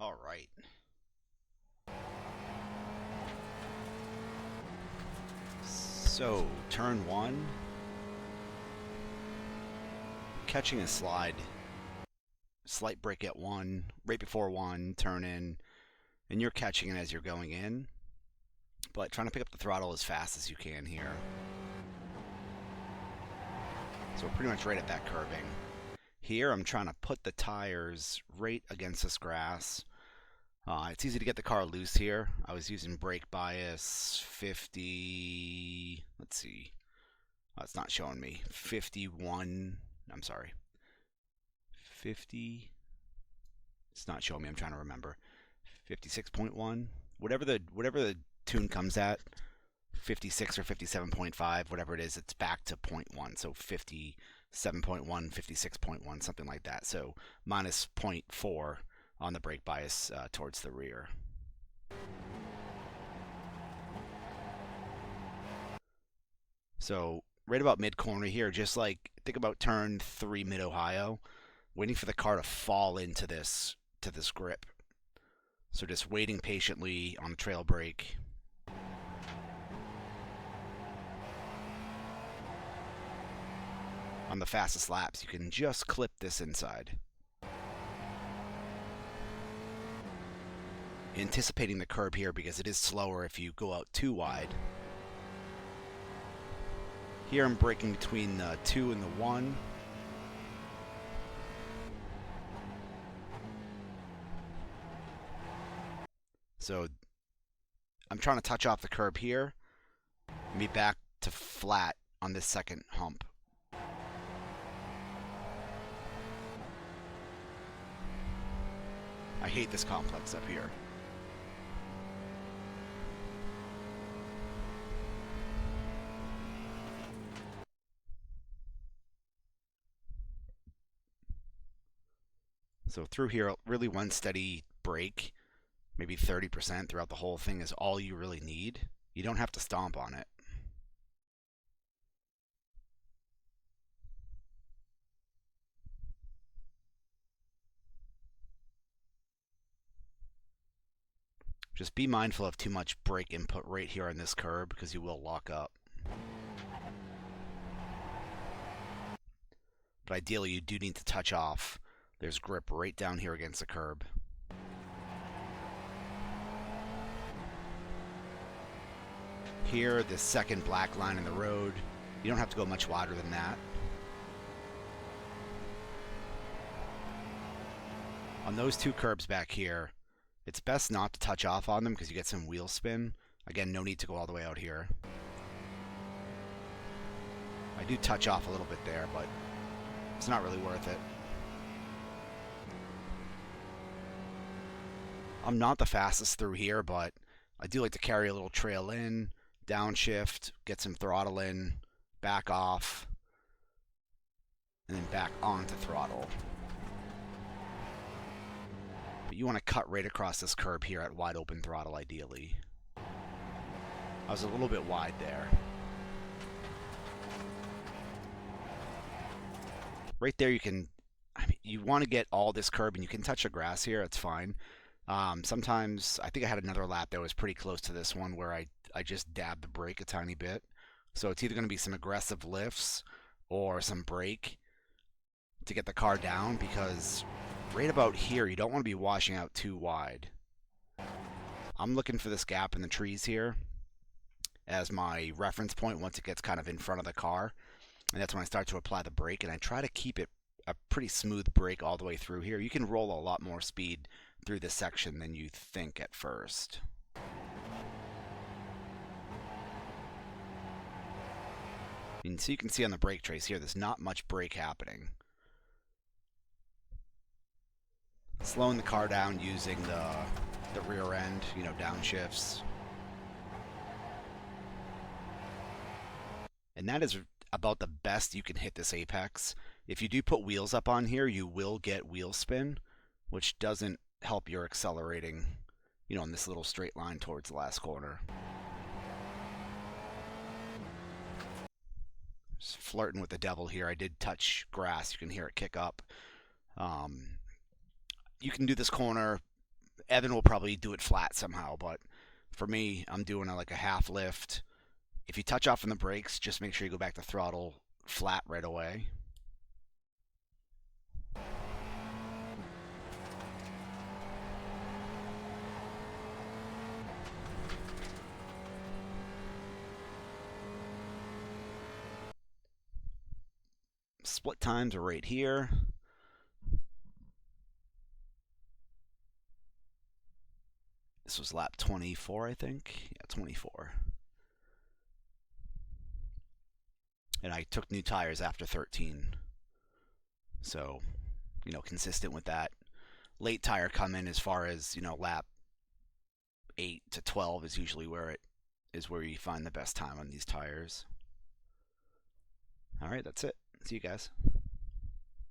All right. So, turn one, catching a slide, slight break at one, right before one, turn in, and you're catching it as you're going in, but trying to pick up the throttle as fast as you can here. So we're pretty much right at that curbing. Here, I'm trying to put the tires right against this grass. It's easy to get the car loose here. I was using brake bias 50, let's see, it's not showing me, 51, I'm sorry, 50, it's not showing me, I'm trying to remember, 56.1, whatever the tune comes at, 56 or 57.5, whatever it is, it's back to 0.1, so 57.1, 56.1, something like that, so minus 0.4 on the brake bias towards the rear. So right about mid corner here, just like think about turn 3 mid Ohio, waiting for the car to fall into this grip. So just waiting patiently on the trail brake. On the fastest laps, you can just clip this inside. Anticipating the curb here because it is slower if you go out too wide. Here I'm braking between the 2 and the 1. So I'm trying to touch off the curb here and be back to flat on this second hump. I hate this complex up here. So through here, really one steady brake, maybe 30% throughout the whole thing is all you really need. You don't have to stomp on it. Just be mindful of too much brake input right here on this curb because you will lock up. But ideally, you do need to touch off. There's grip right down here against the curb. Here, this second black line in the road, you don't have to go much wider than that. On those two curbs back here, it's best not to touch off on them because you get some wheel spin. Again, no need to go all the way out here. I do touch off a little bit there, but it's not really worth it. I'm not the fastest through here, but I do like to carry a little trail in, downshift, get some throttle in, back off, and then back onto throttle. But you want to cut right across this curb here at wide open throttle, ideally. I was a little bit wide there. Right there you can, you want to get all this curb, and you can touch the grass here, it's fine. Sometimes, I think I had another lap that was pretty close to this one where I just dabbed the brake a tiny bit. So it's either going to be some aggressive lifts or some brake to get the car down, because right about here, you don't want to be washing out too wide. I'm looking for this gap in the trees here as my reference point once it gets kind of in front of the car. And that's when I start to apply the brake, and I try to keep it a pretty smooth brake all the way through here. You can roll a lot more speed through this section than you think at first. And so you can see on the brake trace here, there's not much brake happening. Slowing the car down using the rear end, downshifts. And that is about the best you can hit this apex. If you do put wheels up on here, you will get wheel spin, which doesn't help your accelerating, in this little straight line towards the last corner. Just flirting with the devil here. I did touch grass. You can hear it kick up. You can do this corner Evan will probably do it flat somehow, but for me, I'm doing like a half lift. If you touch off on the brakes, just make sure you go back to throttle flat right away. Split times are right here. This was lap 24, I think. Yeah, 24. And I took new tires after 13. So, consistent with that. Late tire come in as far as, lap 8 to 12 is usually where you find the best time on these tires. All right, that's it. See you guys.